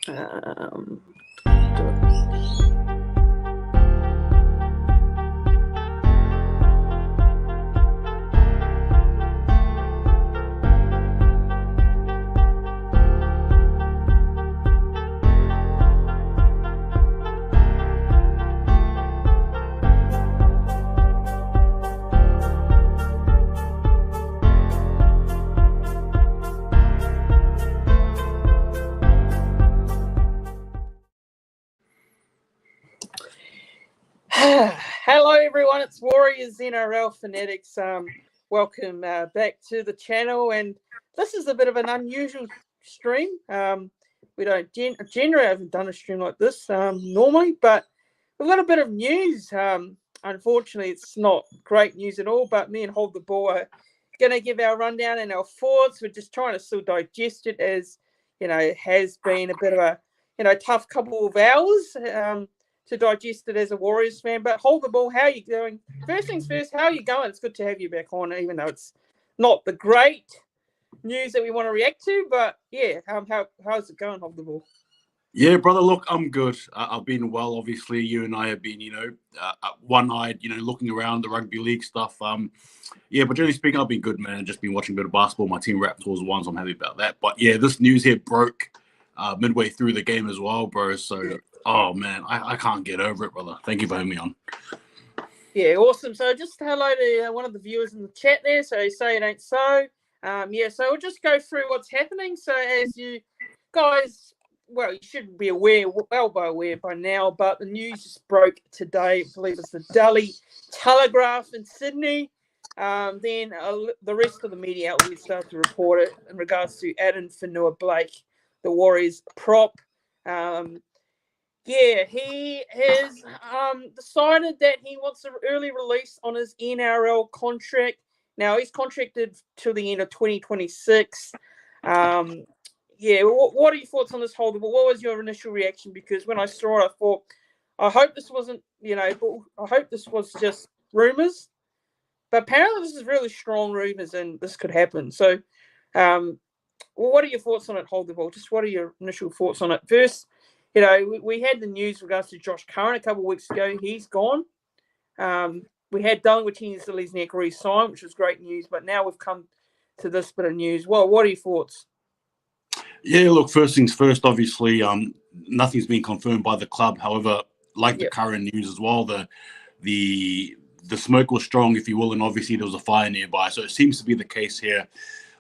Um, Hello everyone, it's Warriors NRL Fanatics. Welcome back to the channel, and this is a bit of an unusual stream. We don't generally haven't done a stream like this normally, but we've got a bit of news. Unfortunately, it's not great news at all, but me and Hold the Ball are going to give our rundown and our thoughts. We're just trying to still digest it, as it has been a bit of a tough couple of hours to digest it as a Warriors fan. But Hold the Ball, how are you doing? First things first, how are you going? It's good to have you back on, even though it's not the great news that we want to react to. But yeah, how's it going, Hold the Ball? Yeah, brother, look, I'm good. I've been well, obviously. You and I have been, one-eyed, looking around the rugby league stuff. But generally speaking, I've been good, man. Just been watching a bit of basketball. My team Raptors won, so I'm happy about that. But yeah, this news here broke midway through the game as well, bro. So, oh, man, I can't get over it, brother. Thank you for having me on. Yeah, awesome. So just hello to one of the viewers in the chat there. So say it ain't so. So we'll just go through what's happening. So as you guys, well, you should be aware by now, but the news just broke today. I believe it's the Daily Telegraph in Sydney. Then the rest of the media outlets started to report it in regards to Addin Fonua-Blake, the Warriors prop. He has decided that he wants an early release on his NRL contract. Now, he's contracted till the end of 2026. What are your thoughts on this, Holder? What was your initial reaction? Because when I saw it, I thought, I hope this wasn't, I hope this was just rumours. But apparently this is really strong rumours and this could happen. So, what are your thoughts on it, Holder? Just what are your initial thoughts on it? First, we had the news with regards to Josh Curran a couple of weeks ago. He's gone. We had Dylan Watini-Silly's neck re-signed, which was great news. But now we've come to this bit of news. Well, what are your thoughts? Yeah, look, first things first, obviously, nothing's been confirmed by the club. However, like the current news as well, the smoke was strong, if you will, and obviously there was a fire nearby. So it seems to be the case here.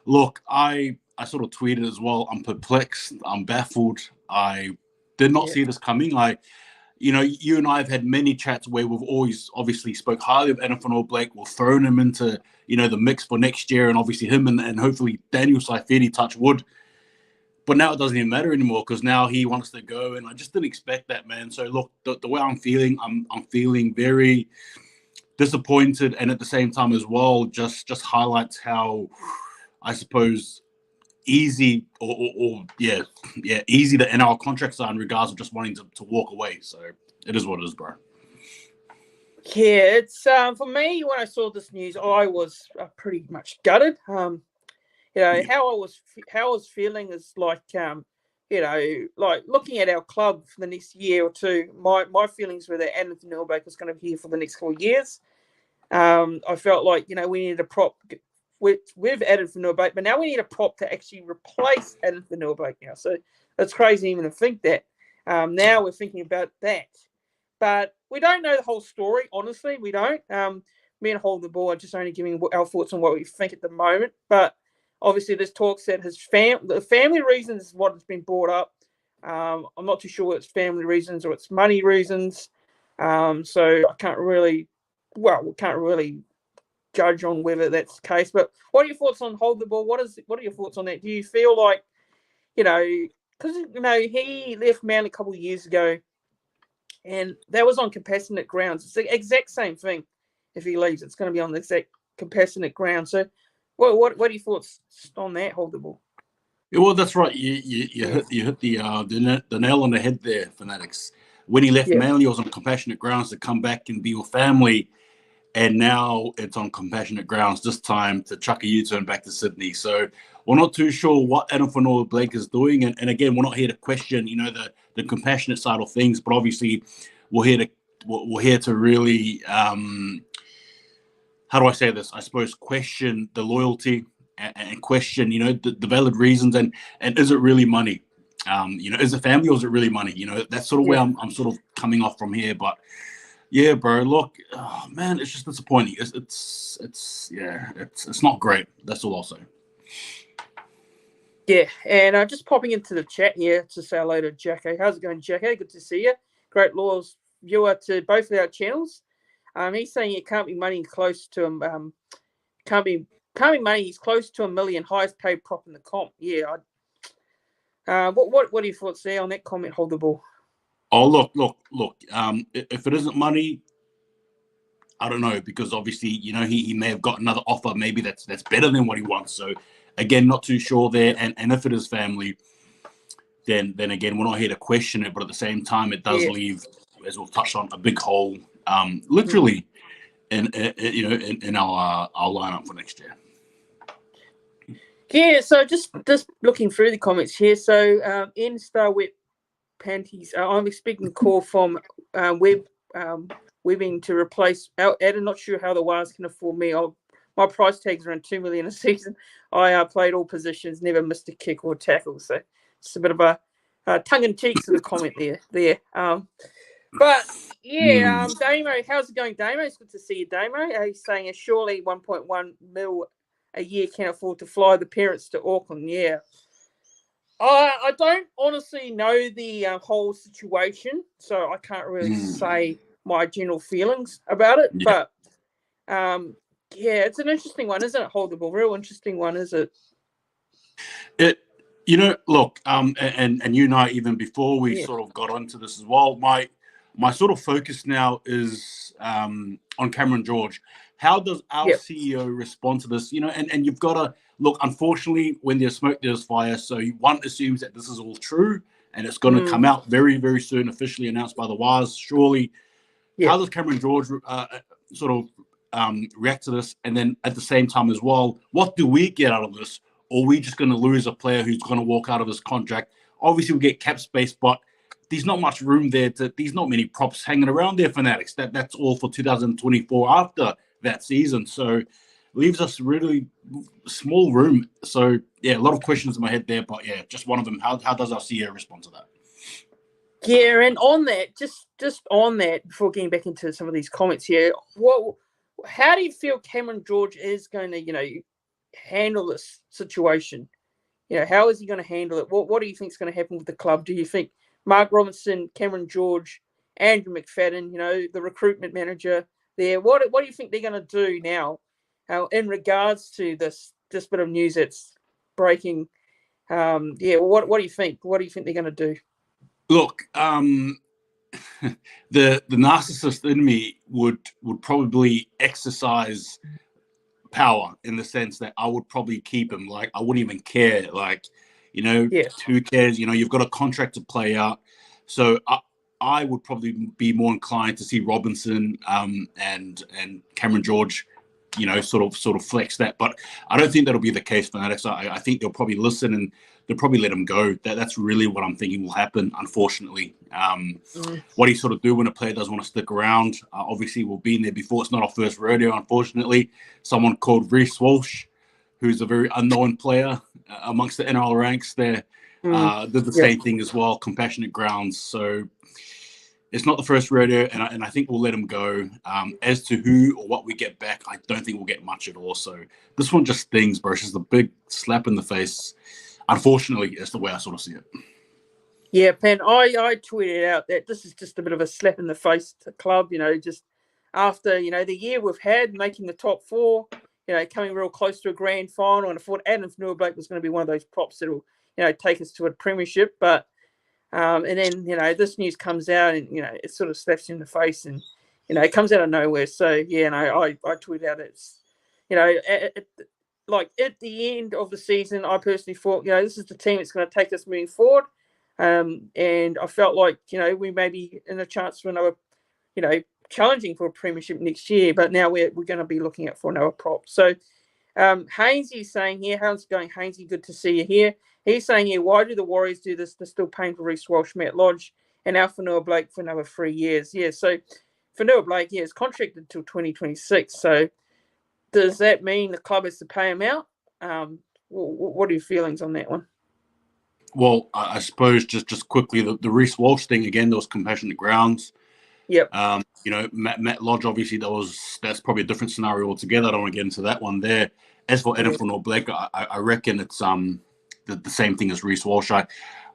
Look, I sort of tweeted as well. I'm perplexed. I'm baffled. I did not see this coming. You and I have had many chats where we've always obviously spoke highly of Addin Fonua-Blake. We've thrown him into, the mix for next year, and obviously him and hopefully Daniel Saifiti, touch wood. But now it doesn't even matter anymore because now he wants to go, and I just didn't expect that, man. So look, the way I'm feeling, I'm feeling very disappointed, and at the same time as well, just highlights how, I suppose, easy easy the NRL contracts are in regards of just wanting to walk away. So it is what it is, bro. Yeah, it's for me, when I saw this news, I was pretty much gutted. How I was feeling is like, like looking at our club for the next year or two, my feelings were that Addin Fonua-Blake was going to be here for the next 4 years. I felt like, we needed a prop with Addin Fonua-Blake, but now we need a prop to actually replace Addin Fonua-Blake now. So it's crazy even to think that. Now we're thinking about that. But we don't know the whole story, honestly. We don't. Me and Hold the Ball are just only giving our thoughts on what we think at the moment. But obviously there's talks that the family reasons is what has been brought up. I'm not too sure it's family reasons or it's money reasons. So we can't really judge on whether that's the case. But what are your thoughts on Hold the Ball? What are your thoughts on that? Do you feel like, because he left Manly a couple of years ago, and that was on compassionate grounds. It's the exact same thing. If he leaves, it's going to be on the exact compassionate ground. So, what are your thoughts on that, Hold the Ball? Yeah, well, that's right. You hit the nail on the head there, Fanatics. When he left Manly, it was on compassionate grounds to come back and be with family. And now it's on compassionate grounds, this time to chuck a U-turn back to Sydney. So we're not too sure what Addin Fonua-Blake is doing. And again, we're not here to question, the compassionate side of things, but obviously we're here to really, how do I say this? I suppose question the loyalty and question, the valid reasons, and is it really money? Is it family or is it really money? That's sort of where I'm sort of coming off from here. But yeah, bro, look, oh, man, it's just disappointing. It's not great. That's all I'll say. Yeah, and just popping into the chat here to say hello to Jacko. How's it going, Jacko? Good to see you. Great loyal viewer to both of our channels. He's saying it can't be money close to him. Can't be money. He's close to $1 million, highest paid prop in the comp. Yeah. What are your thoughts there on that comment? Hold the ball. Oh, look. If it isn't money, I don't know, because obviously, he may have got another offer, maybe that's better than what he wants. So again, not too sure there. And if it is family, then again, we're not here to question it, but at the same time, it does leave, as we've touched on, a big hole, literally in our lineup for next year. Yeah, so just looking through the comments here. So in Star Whip Panties, I'm expecting a call from Webbing to replace Addin. Not sure how the Wars can afford me. My price tag's around $2 million a season. I played all positions, never missed a kick or tackle. So it's a bit of a tongue-in-cheek sort of comment there. But yeah, Damo, how's it going, Damo? It's good to see you, Damo. He's saying surely 1.1 mil a year can't afford to fly the parents to Auckland. Yeah. I don't honestly know the whole situation, so I can't really say my general feelings about it. Yeah. But it's an interesting one, isn't it? Hold the ball, real interesting one, is it? Look, and even before we sort of got onto this as well, my sort of focus now is on Cameron George. How does our CEO respond to this? And you've got to look, unfortunately, when there's smoke, there's fire. So one assumes that this is all true and it's going to come out very, very soon, officially announced by the Wires. Surely, how does Cameron George react to this? And then at the same time as well, what do we get out of this? Or are we just going to lose a player who's going to walk out of his contract? Obviously, we get cap space, but there's not much room there. There's not many props hanging around there, Fanatics. That's all for 2024 after that season. So leaves us really small room. So, yeah, a lot of questions in my head there. But, yeah, just one of them. How does our CEO respond to that? Yeah, and on that, just on that, before getting back into some of these comments here, how do you feel Cameron George is going to, handle this situation? How is he going to handle it? What do you think is going to happen with the club? Do you think Mark Robinson, Cameron George, Andrew McFadden, the recruitment manager there, what do you think they're going to do now in regards to this bit of news that's breaking? What do you think? What do you think they're going to do? Look, the narcissist in me would probably exercise power in the sense that I would probably keep him. Like, I wouldn't even care. Like, who cares? You've got a contract to play out. So I would probably be more inclined to see Robinson and Cameron George, sort of flex that. But I don't think that'll be the case, Fanatics. I think they'll probably listen and they'll probably let him go. That's really what I'm thinking will happen, unfortunately. What do you sort of do when a player doesn't want to stick around? Obviously, we've been there before. It's not our first rodeo, unfortunately. Someone called Reece Walsh, who's a very unknown player amongst the NRL ranks there, did the same thing as well, compassionate grounds. So it's not the first rodeo, and I think we'll let him go. As to who or what we get back, I don't think we'll get much at all. So this one just stings, bro. It's just a big slap in the face. Unfortunately, that's the way I sort of see it. Yeah, Pen, I tweeted out that this is just a bit of a slap in the face to the club, just after, the year we've had, making the top four, coming real close to a grand final. And I thought Addin Fonua-Blake was going to be one of those props that'll, take us to a premiership. But, and then, this news comes out and, it sort of slaps you in the face and, it comes out of nowhere. So, yeah, I tweeted out it's, at the end of the season, I personally thought, this is the team that's going to take us moving forward. And I felt like, we may be in a chance for another, challenging for a premiership next year. But now we're going to be looking at for another prop. So, Hainsey's saying here, how's it going, Hainsey? Good to see you here. He's saying here, why do the Warriors do this? They're still paying for Reece Walsh, Matt Lodge, and Addin Fonua-Blake for another 3 years. Yeah, so Fonua-Blake, is contracted until 2026. So does that mean the club has to pay him out? What are your feelings on that one? Well, I suppose just quickly, the Reece Walsh thing, again, there was compassionate grounds. Yep. Matt Lodge, obviously, that's probably a different scenario altogether. I don't want to get into that one there. As for Addin Fonua-Blake, I reckon it's the same thing as Reece Walsh. I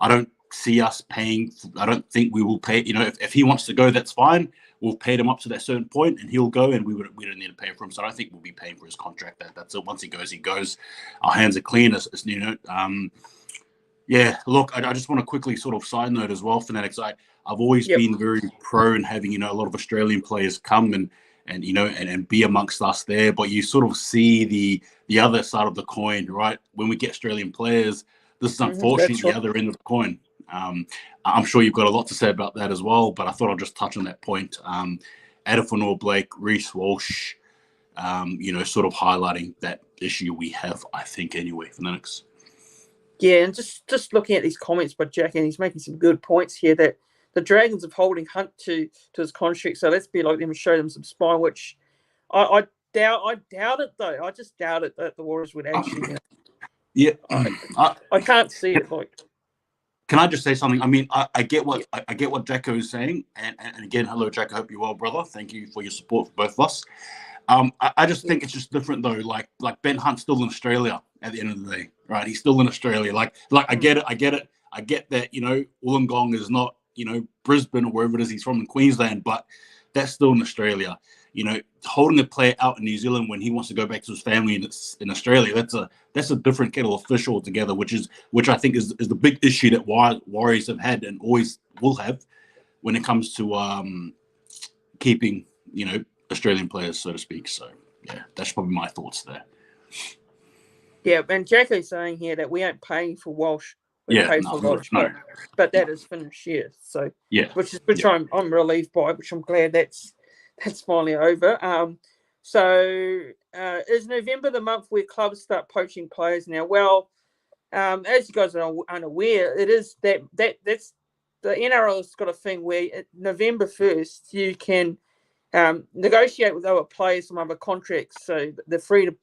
don't see us paying. I don't think we will pay. If he wants to go, that's fine. We've paid him up to that certain point, and he'll go, and we don't need to pay for him. So I don't think we'll be paying for his contract. That's it. Once he goes, he goes. Our hands are clean. Yeah, look, I just want to quickly sort of side note as well, Fanatics. I've always been very pro in having, a lot of Australian players come and be amongst us there. But you sort of see the other side of the coin, right? When we get Australian players, this is unfortunately the other end of the coin. I'm sure you've got a lot to say about that as well, but I thought I'll just touch on that point. Addin Fonua-Blake, Reece Walsh, sort of highlighting that issue we have, I think, anyway, Fanatics. Yeah, and just looking at these comments by Jack, and he's making some good points here that the Dragons are holding Hunt to his contract. So let's be like them and show them some spine, which I doubt it though. I just doubt it that the Warriors would actually. I can't see it. Like, can I just say something? I mean, I get what I get what Jacko is saying, and again, hello, Jacko. Hope you're well, brother. Thank you for your support for both of us. I just think it's just different though. Like Ben Hunt's still in Australia at the end of the day, right? He's still in Australia. Like I get it. I get that. Wollongong is not Brisbane or wherever it is he's from in Queensland, but that's still in Australia. Holding a player out in New Zealand when he wants to go back to his family and it's in Australia, that's a different kettle of fish altogether. Which I think is the big issue that Warriors have had and always will have when it comes to keeping Australian players, so to speak. So yeah, that's probably my thoughts there. Yeah, and Jacko's saying here that we aren't paying for Walsh. We pay for Lodge, but that is finished. Yeah, so which I'm relieved by, which I'm glad that's finally over. So is November the month where clubs start poaching players now? Well, as you guys are unaware, it is that's the NRL has got a thing where November 1st you can negotiate with other players from other contracts, so they're free to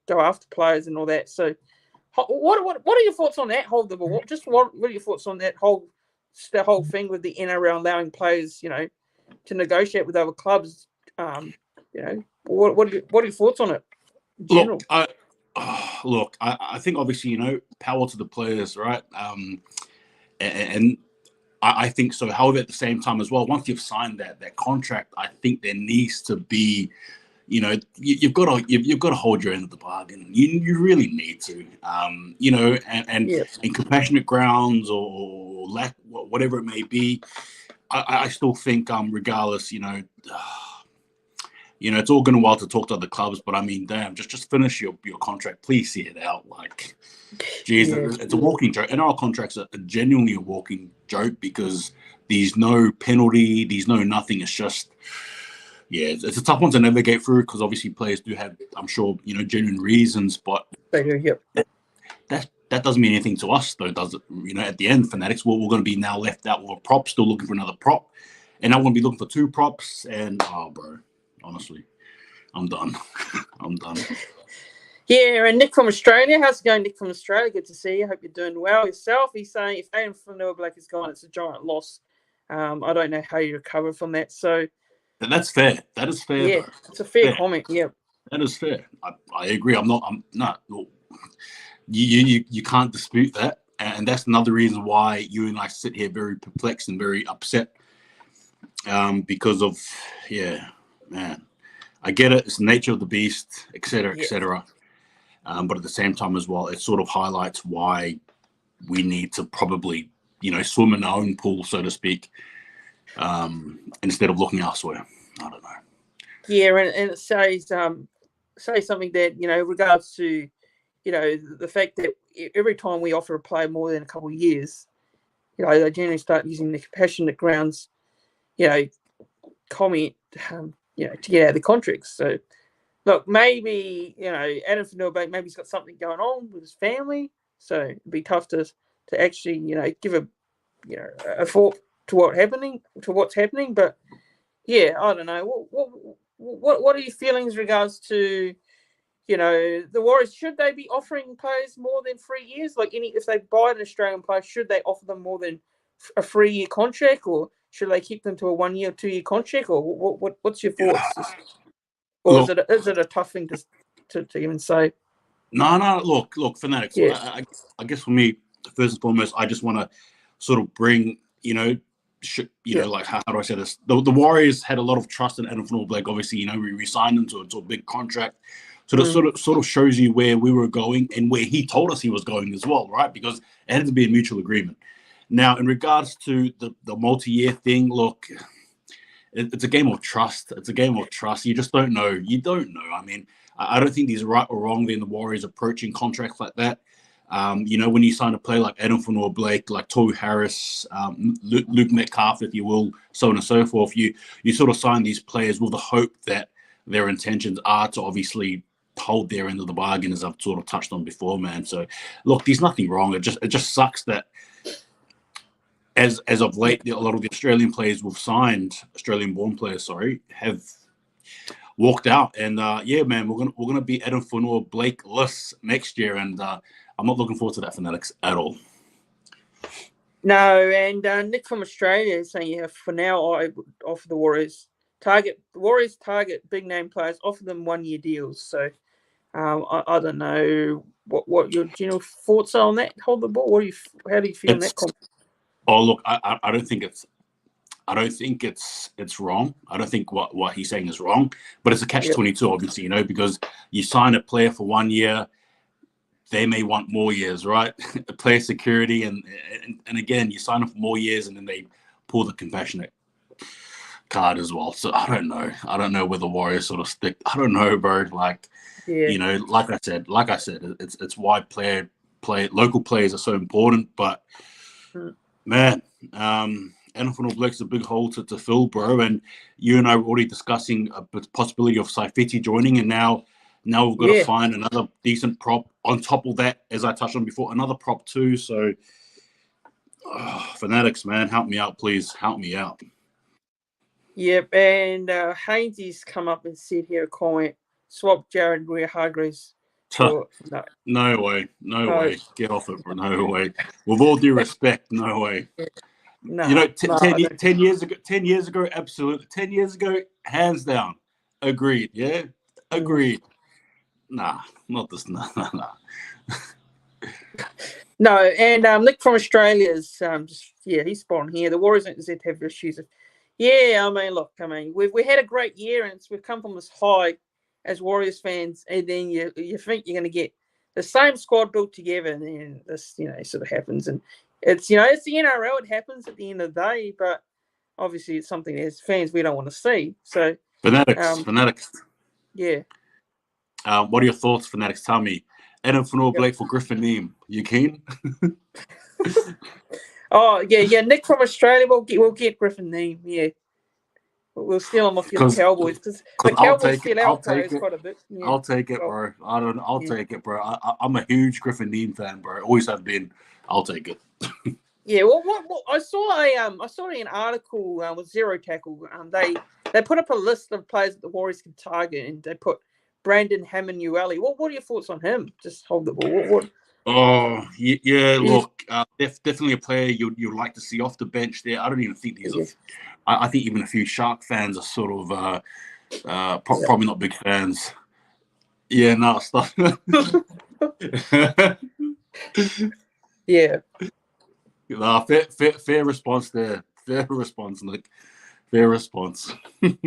go after players and all that. So what are your thoughts on that whole what are your thoughts on that whole thing with the NRL allowing players to negotiate with other clubs? What are your thoughts on it in general? Look, I think obviously power to the players, right? And I think so. However, at the same time as well, once you've signed that contract, I think there needs to be, you've got to hold your end of the bargain. You really need to, in compassionate grounds or lack, whatever it may be. I still think, regardless, it's all going well to talk to other clubs, but I mean, damn, just finish your contract. Please see it out. Like, geez, it's a walking joke. And our contracts are genuinely a walking joke because there's no penalty, there's no nothing. It's just, it's a tough one to navigate through because obviously players do have, I'm sure, genuine reasons, but they do, that doesn't mean anything to us, though, does it? At the end, Fanatics, we're going to be now left out with a prop, still looking for another prop, and I want to be looking for 2 props, and bro. Honestly, I'm done. I'm done. Yeah, and Nick from Australia. How's it going, Nick from Australia? Good to see you. Hope you're doing well yourself. He's saying if Addin Fonua-Blake is gone, it's a giant loss. I don't know how you recover from that. So that's fair. That is fair. Yeah, it's a fair comment. Yeah, that is fair. I agree. I'm not. You can't dispute that, and that's another reason why you and I sit here very perplexed and very upset. Because of man, I get it. It's the nature of the beast, etc., etc. But at the same time as well, it sort of highlights why we need to probably, swim in our own pool, so to speak, instead of looking elsewhere. I don't know. Yeah, and it says something that, regards to, the fact that every time we offer a player more than a couple of years, they generally start using the compassionate grounds, comment, to get out of the contracts. So look, maybe Addin Fonua-Blake, maybe he's got something going on with his family, so it'd be tough to actually give a thought to what's happening. But yeah, I don't know. What are your feelings in regards to the Warriors? Should they be offering players more than 3 years? Like if they buy an Australian player, should they offer them more than a 3-year contract, or should they keep them to a 1 year or 2 year contract, or what's your thoughts? Or Look, is it a tough thing to even say? No. Look, Fanatics. Yeah. I guess for me, first and foremost, I just want to sort of bring, like how do I say this? The Warriors had a lot of trust in Addin Fonua-Blake. Obviously, we re-signed him to a big contract. So that sort of shows you where we were going and where he told us he was going as well, right? Because it had to be a mutual agreement. Now, in regards to the multi-year thing, look, it's a game of trust. It's a game of trust. You just don't know. You don't know. I mean, I don't think there's right or wrong in the Warriors approaching contracts like that. When you sign a player like Addin Fonua-Blake, like Tohu Harris, Luke Metcalf, if you will, so on and so forth, you sort of sign these players with the hope that their intentions are to obviously hold their end of the bargain, as I've sort of touched on before, man. So, look, there's nothing wrong. It just sucks that as of late, a lot of the Australian players we've signed, Australian-born players, have walked out. And man, we're gonna be Addin Fonua-Blake-less next year, and I'm not looking forward to that, Fanatics, at all. No, and Nick from Australia is saying, for now, I would offer the Warriors target big name players, offer them 1 year deals. So I don't know what your general thoughts are on that. Hold the ball. How do you feel on that comment? Oh, look, I don't think it's wrong. I don't think what he's saying is wrong, but it's a catch-22, obviously, because you sign a player for 1 year, they may want more years, right? Player security, and again, you sign up for more years, and then they pull the compassionate card as well. So I don't know. I don't know where the Warriors sort of stick. I don't know, bro. Like, like I said, it's why local players are so important, but. Man, Addin Fonua-Blake's a big hole to fill, bro. And you and I were already discussing a possibility of Saifiti joining, and now we've got to find another decent prop on top of that, as I touched on before, another prop too. So, Fanatics, man, help me out, please. Help me out. Yep, and Hainesy's come up and said here a comment, swap Jared Hargreaves. No way. Get off it, bro. No way. With all due respect, no way. No, 10 years ago, absolutely. 10 years ago, hands down. Agreed. Yeah? Agreed. Nah, not this. Nah. No, and Nick from Australia is he's spot on here. The Warriors don't deserve to have issues. We've had a great year, and we've come from this high as Warriors fans, and then you think you're going to get the same squad built together, and then this sort of happens, and it's it's the NRL. It happens at the end of the day, but obviously it's something as fans we don't want to see. So Fanatics. Yeah. What are your thoughts, Fanatics? Tell me, Addin Fonua-Blake for Griffin Neem. You keen? Oh yeah. Nick from Australia. We'll get Griffin Neem. Yeah. We'll steal him off the Cowboys because the Cowboys steal our players quite a bit. Yeah. I'll take it, bro. I'll take it, bro. I'm a huge Griffin Neem fan, bro. Always have been. I'll take it. Yeah. Well, I saw an article with Zero Tackle. They put up a list of players that the Warriors can target, and they put Brandon Hammond-Ueli. What are your thoughts on him? Just hold the ball. What? Oh yeah. Look, definitely a player you'd like to see off the bench there. I don't even think these. I think even a few Shark fans are sort of probably not big fans. Yeah, no, stuff. Yeah. No, fair response there. Fair response, Nick. Fair response. We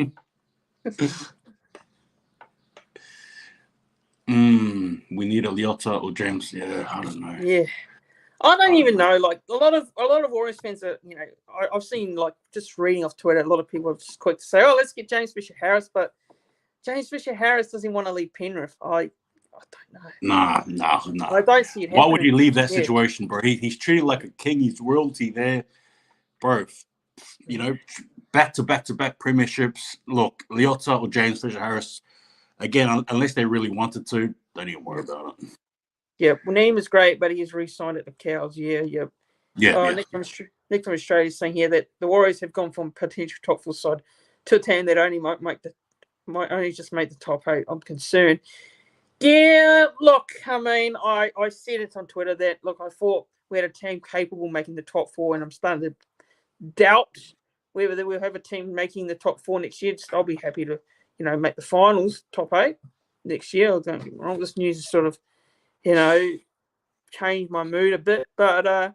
need a Leota or James. Yeah, I don't know. Yeah. I don't even know. Like a lot of Warriors fans are, I've seen, like, just reading off Twitter, a lot of people are just quick to say, "Oh, let's get James Fisher-Harris," but James Fisher-Harris doesn't want to leave Penrith. I don't know. Nah. I don't see it happening. Why would you leave that situation, bro? He's treated like a king. He's royalty there, bro. Back to back premierships. Look, Leota or James Fisher-Harris. again, unless they really wanted to, don't even worry about it. Yeah, well, Neem is great, but he's re-signed at the Cows. Yeah. Yeah. Nick from Australia is saying here that the Warriors have gone from potential top 4 side to a team that only might only just make the top 8. I'm concerned. Yeah, look, I mean, I said it on Twitter that, look, I thought we had a team capable of making the top 4, and I'm starting to doubt whether we'll have a team making the top 4 next year. I'll be happy to, make the finals, top 8 next year. Don't get me wrong. This news is sort of, changed my mood a bit. But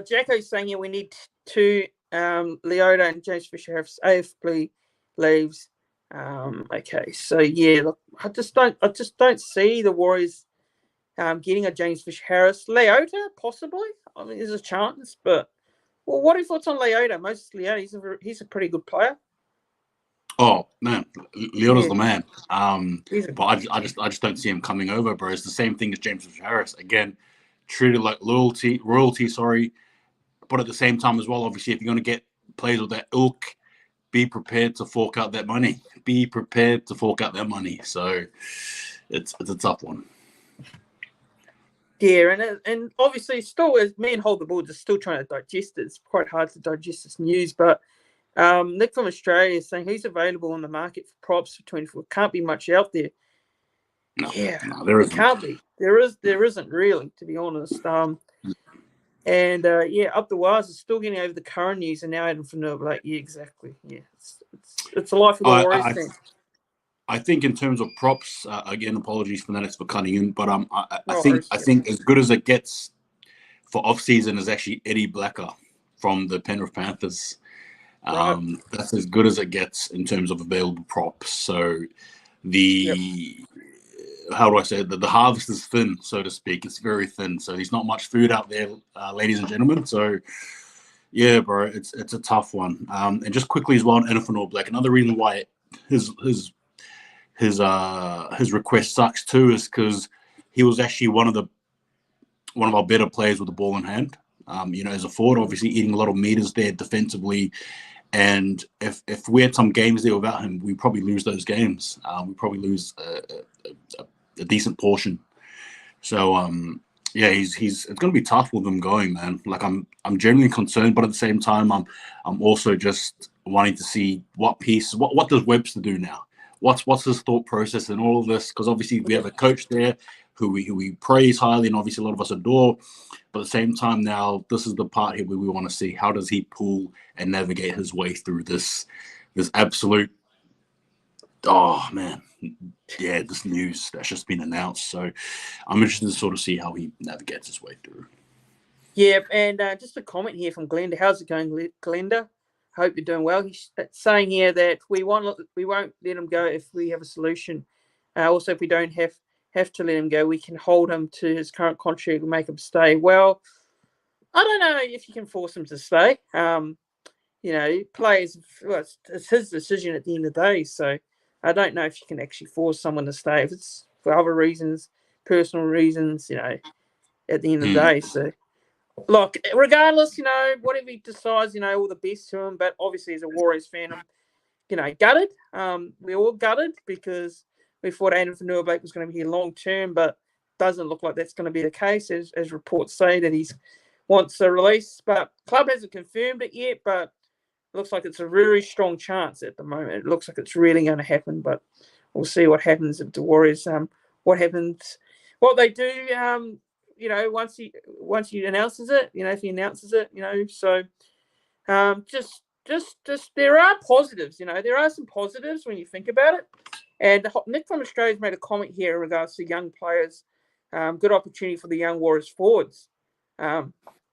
Jacko's saying here we need 2 Leota and James Fisher-Harris AFP leaves. Okay, so yeah, look, I just don't see the Warriors getting a James Fisher-Harris. Leota, possibly. I mean, there's a chance, but what are your thoughts on Leota? Mostly Leota, he's a pretty good player. Oh man, Leota's the man. But I just don't see him coming over, bro. It's the same thing as James Harris. Again, treated like royalty. But at the same time as well, obviously, if you're going to get players with that ilk, be prepared to fork out that money. So it's a tough one. Yeah, and obviously, still, as me and Hold the Boards are still trying to digest it. It's quite hard to digest this news, but Nick from Australia is saying he's available on the market for props for 24. Can't be much out there. No, there isn't. Can't be. There isn't really, to be honest. And Up the Wires is still getting over the current news, and now Addin Fonua-Blake. Yeah, exactly. Yeah, it's a life of the Warriors thing. I think in terms of props, again, apologies Fanatics for cutting in, but I think as good as it gets for off season is actually Eddie Blacker from the Penrith Panthers. Right. That's as good as it gets in terms of available props. So how do I say it? The harvest is thin, so to speak. It's very thin. So there's not much food out there, ladies and gentlemen. So yeah, bro, it's a tough one. And just quickly as well, Addin Fonua-Blake. Another reason why his request sucks too is because he was actually one of our better players with the ball in hand. As a forward, obviously eating a lot of meters there defensively. And if we had some games there without him, we probably lose those games. We probably lose a decent portion. So it's going to be tough with him going, man. Like I'm genuinely concerned, but at the same time, I'm also just wanting to see what does Webster do now. What's his thought process in all of this? Because obviously we have a coach there who we praise highly, and obviously a lot of us adore. But at the same time, now this is the part here where we want to see how does he pull and navigate his way through this absolute. Oh man, yeah, this news that's just been announced. So I'm interested to sort of see how he navigates his way through. Yeah, and just a comment here from Glenda. How's it going, Glenda? Hope you're doing well. He's saying here that we won't let him go if we have a solution. Also, if we don't have to let him go, we can hold him to his current contract and make him stay. Well, I don't know if you can force him to stay. Players, it's his decision at the end of the day. So I don't know if you can actually force someone to stay if it's for other reasons, personal reasons. At the end of the day. So. Look, regardless, whatever he decides, all the best to him. But obviously, as a Warriors fan, I'm, gutted. We're all gutted because we thought Addin Fonua-Blake was going to be here long term, but doesn't look like that's going to be the case, as reports say that he wants a release. But club hasn't confirmed it yet, but it looks like it's a very strong chance at the moment. It looks like it's really going to happen, but we'll see what happens if the Warriors, what they do. Once he announces it, if he announces it, so just there are positives, there are some positives when you think about it. And Nick from Australia's made a comment here in regards to young players, good opportunity for the young Warriors forwards.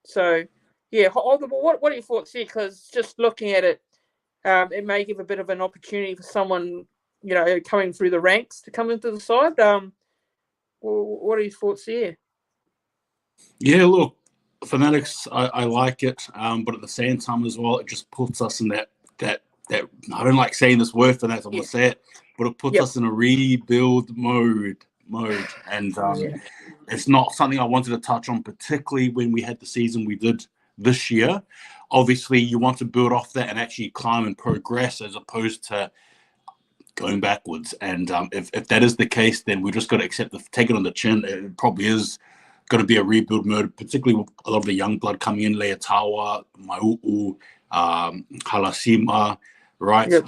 So yeah, what are your thoughts here? Because just looking at it, it may give a bit of an opportunity for someone, coming through the ranks to come into the side. What are your thoughts here? Yeah, look, Fanatics, I like it, but at the same time as well, it just puts us in that I don't like saying this word, Fanatics, I'm going to say it, but it puts us in a rebuild mode, and it's not something I wanted to touch on, particularly when we had the season we did this year. Obviously, you want to build off that and actually climb and progress as opposed to going backwards. And if that is the case, then we just got to take it on the chin. It probably is going to be a rebuild mode, particularly with a lot of the young blood coming in, Leatawa, Mau'u, Halasima, right? Yep.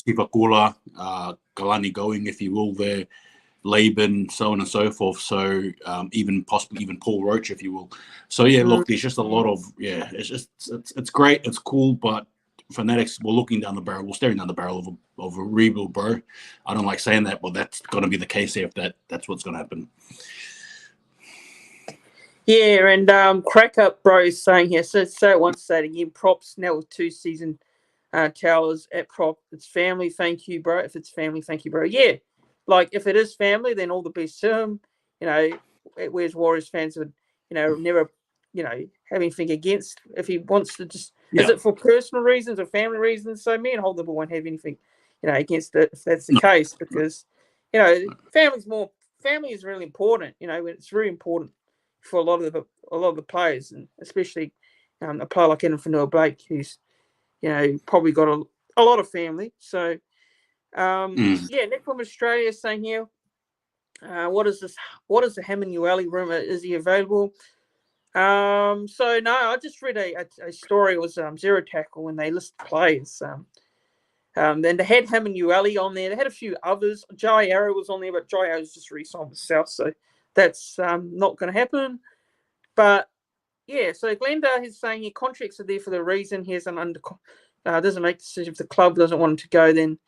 Sivakula, Galani going, if you will, there, Laban, so on and so forth. So possibly even Paul Roach, if you will. So yeah, look, there's just a lot of it's great, it's cool, but Fanatics, we're staring down the barrel of a rebuild, bro. I don't like saying that, but that's going to be the case here if that's what's going to happen. Yeah, and Crack Up Bro is saying here, so it once, say it again, props now with 2 season towers at prop. It's family, thank you, bro. If it's family, thank you, bro. Yeah, like if it is family, then all the best to him. You know, whereas Warriors fans would, never, have anything against. If he wants to just, is it for personal reasons or family reasons? So me and Holder won't have anything, against it if that's the case, because, family is really important. It's very important for a lot of the players, and especially a player like Addin Fonua-Blake, who's probably got a lot of family. So Nick from Australia is saying here, what is this? What is the Hamanueli rumor? Is he available? So no, I just read a story. It was Zero Tackle when they listed players. Then they had Hamanueli on there. They had a few others. Jai Arrow was on there, but Jai Arrow's just re-signed with South, so that's not going to happen. But yeah, so Glenda is saying your contracts are there for the reason. He has an doesn't make the decision. If the club doesn't want him to go, then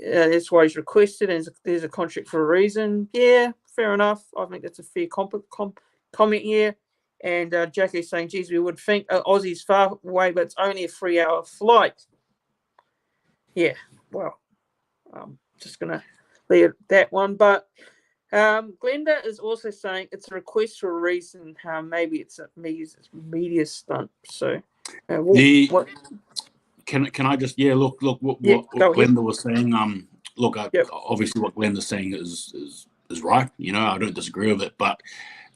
that's why he's requested, and there's a contract for a reason. Yeah, fair enough. I think that's a fair comment here. And Jackie's saying, geez, we would think Aussie's far away, but it's only a 3-hour flight. Yeah, well, I'm just going to leave that one. But Glenda is also saying it's a request for a reason. Maybe it's a media stunt. So, Can I just look what Glenda was saying. Obviously what Glenda's saying is right. I don't disagree with it, but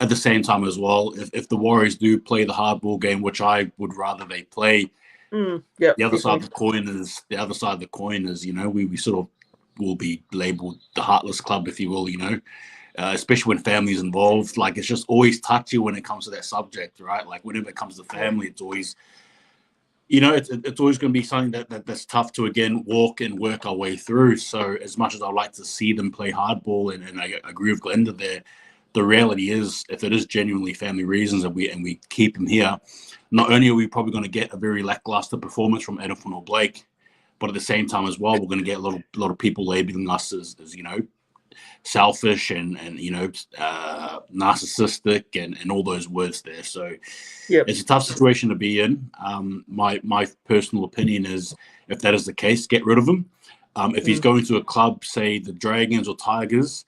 at the same time as well, if the Warriors do play the hardball game, which I would rather they play, the other side of the coin is we sort of will be labelled the heartless club, if you will. Especially when family's involved. Like, it's just always touchy when it comes to that subject, right? Like, whenever it comes to family, it's always, it's always going to be something that's tough to, again, walk and work our way through. So as much as I'd like to see them play hardball, and I agree with Glenda there, the reality is, if it is genuinely family reasons and we keep him here, not only are we probably going to get a very lackluster performance from Addin Fonua-Blake, but at the same time as well, we're going to get a lot of people labeling us as selfish and narcissistic and all those words there. So it's a tough situation to be in. My personal opinion is, if that is the case, get rid of him. If he's going to a club, say the Dragons or Tigers,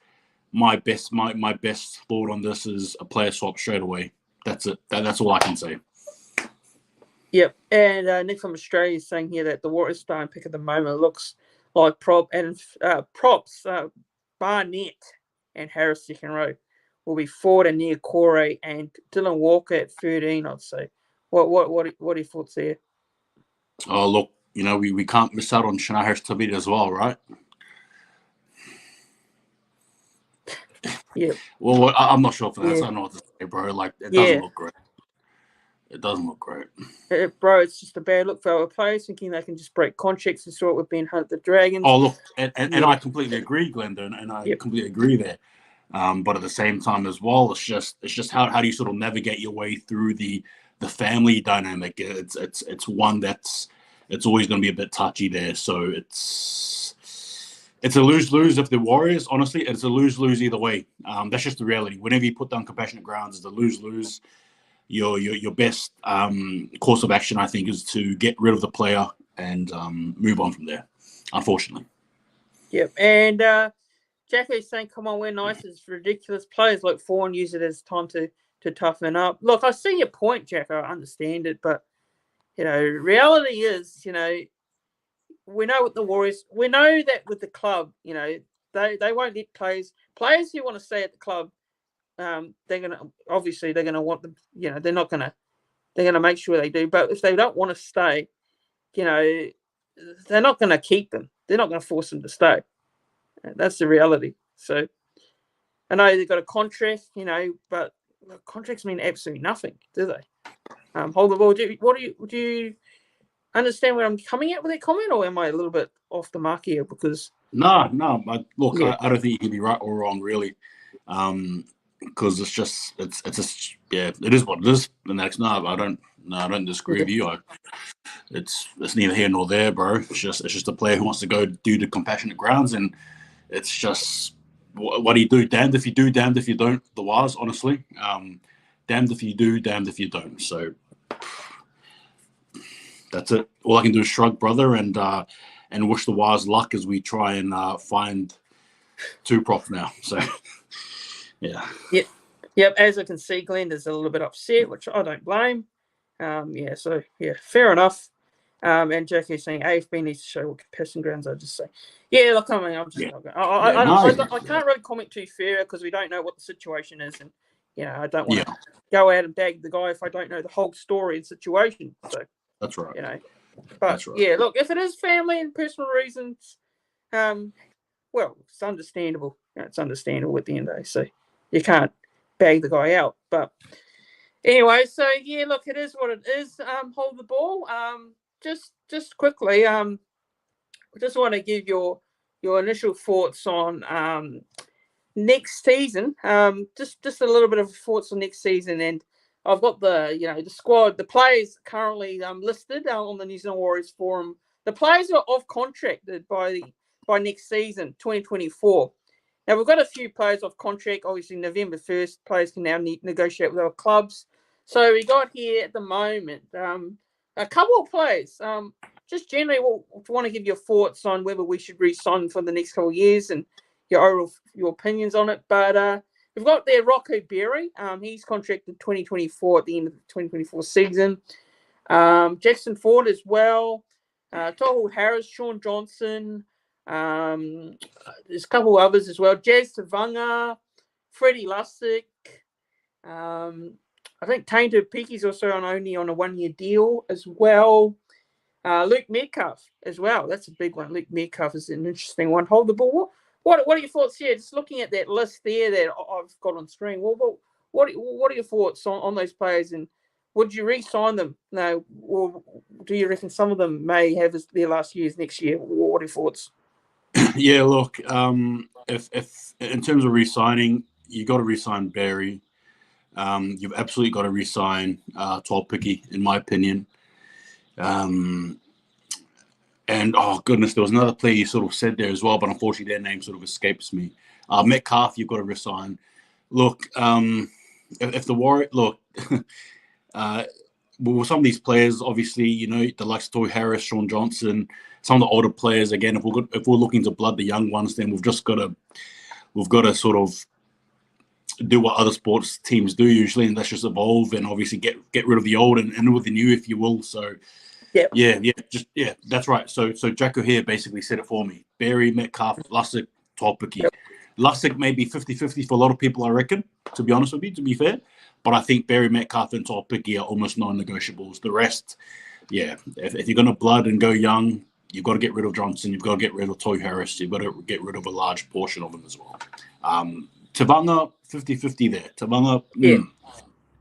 my best thought on this is a player swap straight away. That's it. That's all I can say. Yep. And Nick from Australia is saying here that the Warriors starting pick at the moment looks like props Barnett and Harris second row will be Ford and near Corey and Dylan Walker at 13, I'd say. What are your thoughts there? Oh, look, we can't miss out on Shana Harris-Tavita as well, right? Yeah. Well, I'm not sure for that. So I don't know what to say, bro. Like, it doesn't look great. It doesn't look great. Bro, it's just a bad look for our players, thinking they can just break contracts and sort with Ben Hunt, the Dragons. Oh, look, and I completely agree, Glenda, and I completely agree there. But at the same time as well, it's just how do you sort of navigate your way through the family dynamic? It's one it's always going to be a bit touchy there. So it's a lose-lose if the Warriors. Honestly, it's a lose-lose either way. That's just the reality. Whenever you put down compassionate grounds, it's a lose-lose. Your best course of action, I think, is to get rid of the player and move on from there, unfortunately. Yep. And Jackie's saying, come on, we're nice. It's ridiculous. Players like Fawn use it as time to toughen up. Look, I see your point, Jack. I understand it. But, reality is, we know with the Warriors, we know that with the club, they won't let players who want to stay at the club, they're going to want them, they're going to make sure they do. But if they don't want to stay, they're not going to keep them. they're not going to force him to stay. That's the reality. So I know they've got a contract, but contracts mean absolutely nothing, do they? Hold the ball. Do you understand where I'm coming at with that comment, or am I a little bit off the mark here? Because no. Look, yeah. I don't think you can be right or wrong, really, because it's just it is what it is. And that's I don't disagree with you. It's neither here nor there, bro. It's just a player who wants to go do the compassionate grounds, and it's just what do you do? Damned if you do, damned if you don't. The Waz, honestly, damned if you do, damned if you don't. So that's it. All I can do is shrug, brother, and wish the Waz luck as we try and find two props now. So yeah. Yep. As I can see, Glenda's a little bit upset, which I don't blame. So fair enough. And Jackie's saying AFB needs to show what comparison grounds. I just say, look, I mean, I'm just not going. I can't really comment too fair because we don't know what the situation is, and I don't want to go out and bag the guy if I don't know the whole story and situation. So that's right. But that's right. Look, if it is family and personal reasons, well, it's understandable. It's understandable at the end of the day. So you can't bag the guy out. But anyway, so look, it is what it is. Hold the ball. Just quickly, I just want to give your initial thoughts on next season. Just a little bit of thoughts on next season, and I've got the squad, the players currently listed on the New Zealand Warriors forum. The players are off contracted by next season, 2024. Now we've got a few players off contract. Obviously, November 1st, players can now negotiate with our clubs. So we got here at the moment a couple of players. Just generally, want to give your thoughts on whether we should re-sign for the next couple of years and your opinions on it. But we've got there Rocco Berry. He's contracted 2024 at the end of the 2024 season. Jackson Ford as well. Tohu Harris, Sean Johnson. There's a couple others as well. Jazz Tavanga, Freddie Lussick. I think Tainter Peaky's also only on a 1-year deal as well. Luke Metcalf as well. That's a big one. Luke Metcalf is an interesting one. Hold the ball. What are your thoughts here? Just looking at that list there that I've got on screen. What are your thoughts on those players, and would you re-sign them? No, or do you reckon some of them may have their last years next year? What are your thoughts? Yeah, look. If in terms of re-signing, you got to re-sign Barry. You've absolutely got to re-sign Picky, in my opinion. And oh goodness, there was another player you sort of said there as well, but unfortunately their name sort of escapes me. Metcalf, you've got to resign. Look, if the Warriors with some of these players, obviously, the likes of Toy Harris, Sean Johnson, some of the older players. Again, if we're looking to blood the young ones, then we've got to sort of do what other sports teams do usually, and that's just evolve and obviously get rid of the old and in with the new, if you will. So. Yeah, that's right. So Jacko here basically said it for me. Barry, Metcalf, Lussick, Picky. Yep. Lussick may be 50-50 for a lot of people, I reckon, to be honest with you, to be fair. But I think Barry, Metcalf, and Picky are almost non-negotiables. The rest, if you're going to blood and go young, you've got to get rid of Johnson. You've got to get rid of Toy Harris. You've got to get rid of a large portion of them as well. Tavanga, 50-50 there. Tavanga,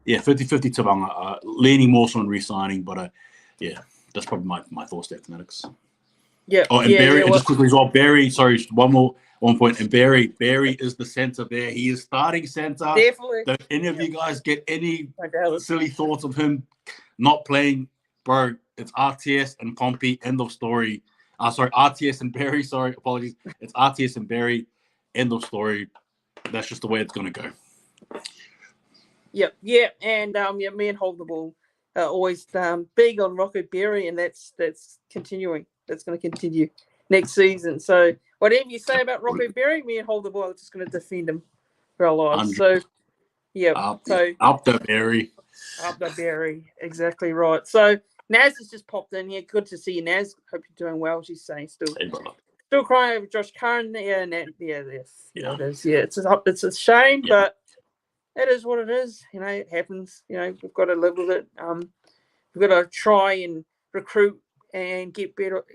50-50 Tavanga. Leaning more so on re-signing, but that's probably my thoughts there, Fanatics. Yeah. Oh, and Barry, and just quickly as well, Barry, sorry, one point. And Barry is the center there. He is starting center. Definitely. Don't any of you guys get any silly thoughts of him not playing? Bro, it's RTS and Pompey, end of story. RTS and Barry, apologies. It's RTS and Barry, end of story. That's just the way it's going to go. Yeah. And me and Hold the Ball always big on Rocco Berry, and that's continuing. That's going to continue next season. So whatever you say about Rocco Berry, me and Hold the Ball are just going to defend him for our lives. So up the Berry. Up the Berry, exactly right. So Naz has just popped in here. Good to see you, Naz. Hope you're doing well. She's saying still crying over Josh Curran. It is. Yeah, it's a shame, but it is what it is. It happens. We've got to live with it. We've got to try and recruit and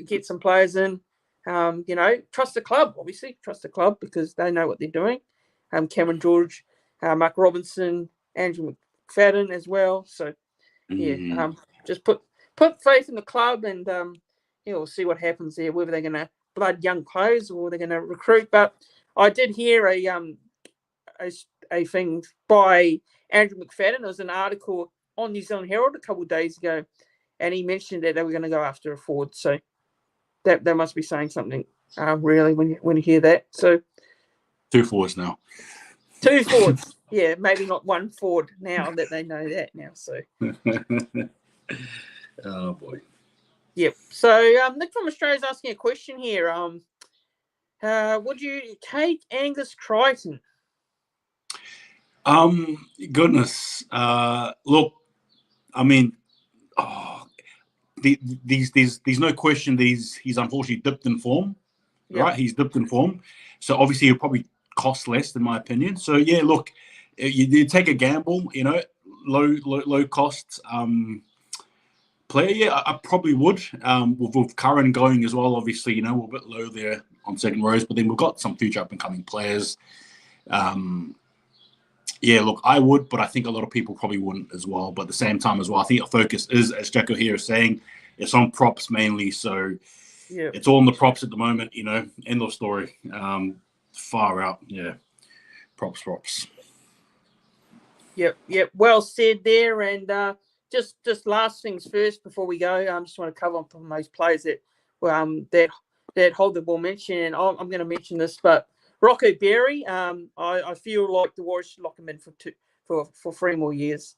get some players in. Trust the club, obviously. Trust the club because they know what they're doing. Cameron George, Mark Robinson, Andrew McFadden as well. So, just put faith in the club and, we'll see what happens there, whether they're going to blood young players or they're going to recruit. But I did hear a thing by Andrew McFadden. There was an article on New Zealand Herald a couple of days ago, and he mentioned that they were going to go after a forward. So that must be saying something, really, when you hear that. So 2 forwards now. 2 forwards. Yeah, maybe not 1 forward now that they know that now. So. Oh boy. Yep. So Nick from Australia is asking a question here. Would you take Angus Crichton? Goodness. Look, I mean, there's no question that he's unfortunately dipped in form, right? He's dipped in form, so obviously he'll probably cost less, in my opinion. So yeah, look, you take a gamble, low cost player. Yeah, I probably would. With Curran going as well, obviously, we're a bit low there on second rows, but then we've got some future up and coming players. Yeah, look, I would, but I think a lot of people probably wouldn't as well. But at the same time as well, I think our focus is, as Jacko here is saying, it's on props mainly. So it's all in the props at the moment, end of story. Far out, yeah. Props. Yep. Well said there. And just last things first before we go, I just want to cover on those players that hold the ball mention. And I'm going to mention this, but Rocco Berry, I feel like the Warriors should lock him in for 3 more years.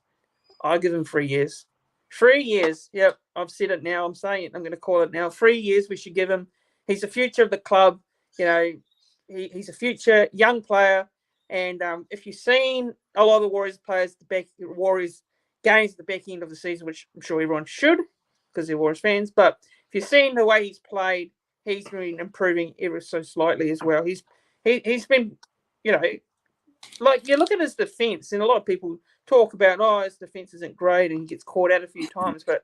I give him 3 years. 3 years. Yep, I've said it now. I'm saying it. I'm going to call it now. 3 years we should give him. He's the future of the club. He's a future young player. And if you've seen a lot of the Warriors players, Warriors games at the back end of the season, which I'm sure everyone should because they're Warriors fans, but if you've seen the way he's played, he's been improving ever so slightly as well. He's been, like you look at his defense, and a lot of people talk about, his defense isn't great, and he gets caught out a few times, but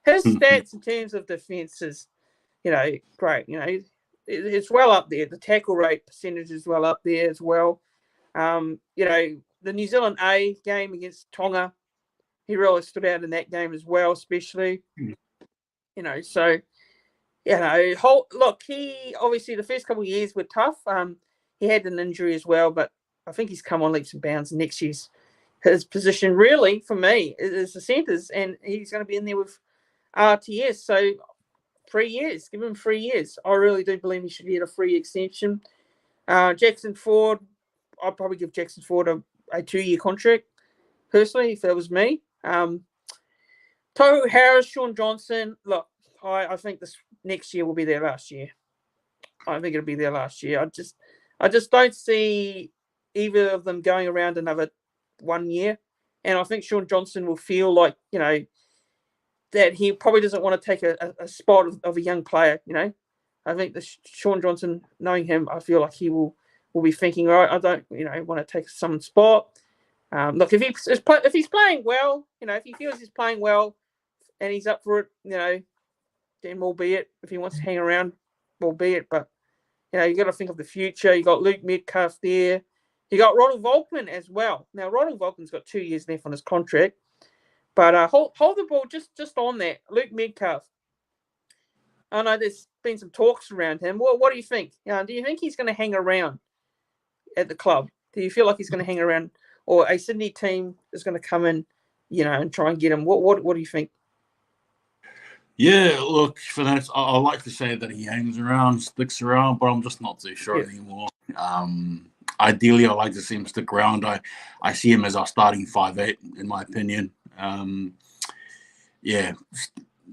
his stats in terms of defense is, great. It's well up there. The tackle rate percentage is well up there as well. The New Zealand A game against Tonga, he really stood out in that game as well, especially. So. Look, he obviously the first couple of years were tough. He had an injury as well, but I think he's come on leaps and bounds. Next year's his position really for me is the centres, and he's going to be in there with RTS. So 3 years, give him 3 years. I really do believe he should get a free extension. Jackson Ford, I'd probably give Jackson Ford a 2-year contract personally if that was me. Tohu Harris, Sean Johnson. Look, I think this next year will be their last year. I think it'll be their last year. I just don't see either of them going around another 1 year. And I think Sean Johnson will feel like, that he probably doesn't want to take a spot of a young player, I think Sean Johnson, knowing him, I feel like he will be thinking, all right, I don't, want to take someone's spot. Look, if he's playing well, if he feels he's playing well and he's up for it, then albeit if he wants to hang around, albeit. But you got to think of the future. You got Luke Metcalf there. You got Ronald Volkman as well. Now Ronald Volkman's got 2 years left on his contract, but hold the ball just on that. Luke Metcalf. I know there's been some talks around him. Well, what do you think? Do you think he's going to hang around at the club? Do you feel like he's going to hang around, or a Sydney team is going to come in, and try and get him? What do you think? Yeah, look, for that, I like to say that he hangs around, sticks around, but I'm just not too sure anymore. Ideally, I like to see him stick around. I see him as our starting 5'8", in my opinion.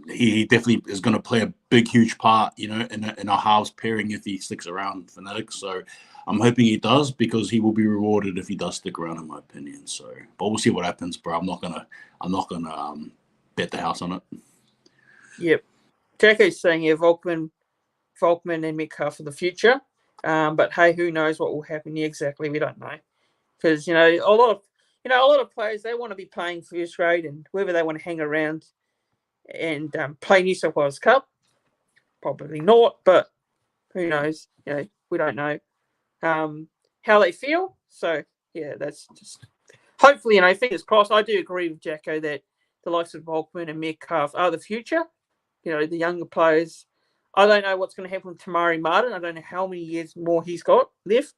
He definitely is going to play a big, huge part, in our halves pairing if he sticks around, Fanatics. So I'm hoping he does, because he will be rewarded if he does stick around, in my opinion. So, but we'll see what happens, bro. I'm not gonna bet the house on it. Yep. Jacko's saying here, Volkman and Metcalf for the future. But hey, who knows what will happen? Yeah, exactly. We don't know. Because, a lot of players, they want to be playing first grade, and whether they want to hang around and play New South Wales Cup, probably not. But who knows? We don't know how they feel. So yeah, that's just hopefully, fingers crossed. I do agree with Jacko that the likes of Volkman and Metcalf are the future. The younger players. I don't know what's going to happen with Tamari Martin. I don't know how many years more he's got left.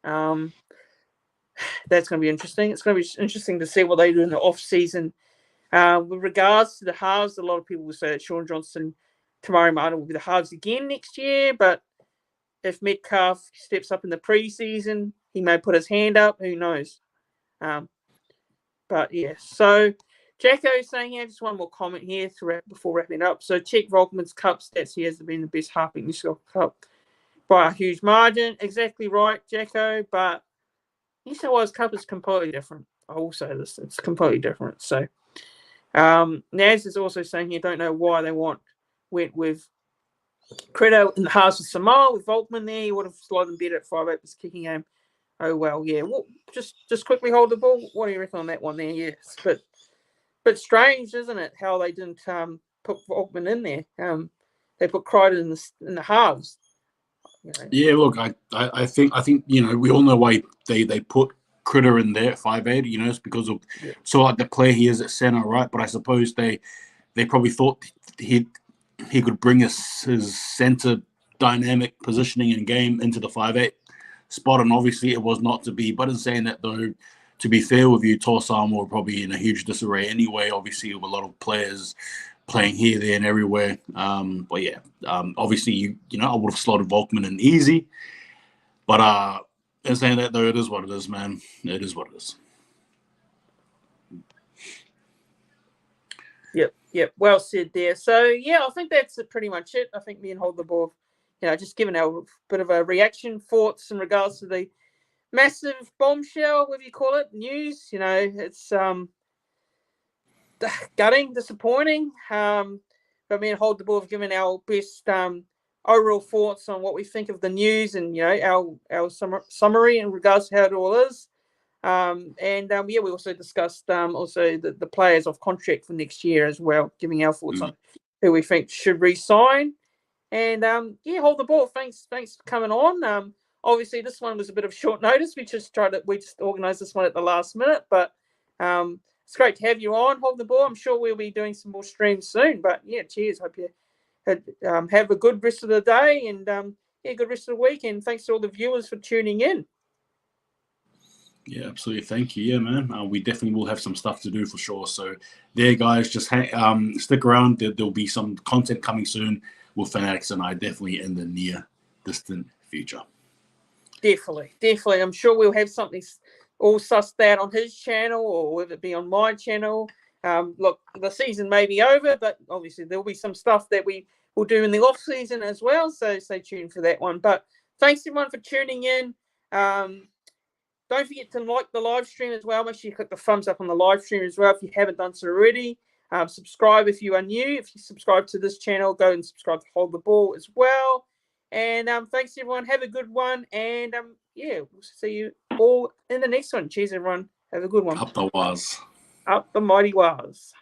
That's going to be interesting. It's going to be interesting to see what they do in the off season. With regards to the halves, a lot of people will say that Sean Johnson, Tamari Martin will be the halves again next year. But if Metcalf steps up in the preseason, he may put his hand up. Who knows? But yeah, so Jacko is saying here, just one more comment here before wrapping up. So check Volkman's cup stats. He has been the best half in New South Cup by a huge margin. Exactly right, Jacko. But New South Wales Cup is completely different. I will say this. It's completely different. So Naz is also saying here, don't know why they went with Credo in the halves of Samoa with Volkman there. He would have slotted them better at 5'8" was kicking game. Oh, well, yeah. Well, just quickly hold the ball. What do you reckon on that one there? Yes. But strange, isn't it, how they didn't put Volkman in there? They put Crichton in the halves. Yeah, look, I think we all know why they put Critter in there at 5'8", it's because of like the player he is at center, right? But I suppose they probably thought he could bring his center dynamic positioning and game into the 5'8" spot, and obviously it was not to be. But in saying that, though, to be fair with you, Torsam were probably in a huge disarray anyway, obviously with a lot of players playing here, there, and everywhere. But yeah, obviously, I would have slotted Volkman in easy. But in saying that, though, it is what it is, man. It is what it is. Yep. Well said there. So, yeah, I think that's pretty much it. I think me and Hold the Ball, just giving our bit of a reaction, thoughts in regards to the massive bombshell, whatever you call it, news. It's gutting, disappointing. But me and Hold the Ball have given our best overall thoughts on what we think of the news and, our summary in regards to how it all is. We also discussed also the players off contract for next year as well, giving our thoughts on who we think should re-sign. And Hold the Ball. Thanks for coming on. Obviously, this one was a bit of short notice. We just organised this one at the last minute, but it's great to have you on. Hold the Ball. I'm sure we'll be doing some more streams soon. But yeah, cheers. Hope you have a good rest of the day and good rest of the week. And thanks to all the viewers for tuning in. Yeah, absolutely. Thank you. Yeah, man. We definitely will have some stuff to do for sure. So there, guys, just stick around. There'll be some content coming soon with Fanatics and I, definitely in the near distant future. Definitely. I'm sure we'll have something all sussed out on his channel or whether it be on my channel. Look, the season may be over, but obviously there'll be some stuff that we will do in the off season as well. So stay tuned for that one. But thanks everyone for tuning in. Don't forget to like the live stream as well. Make sure you click the thumbs up on the live stream as well if you haven't done so already. Subscribe if you are new. If you subscribe to this channel, go and subscribe to Hold the Ball as well. And thanks, everyone. Have a good one. And, we'll see you all in the next one. Cheers, everyone. Have a good one. Up the was. Up the mighty was.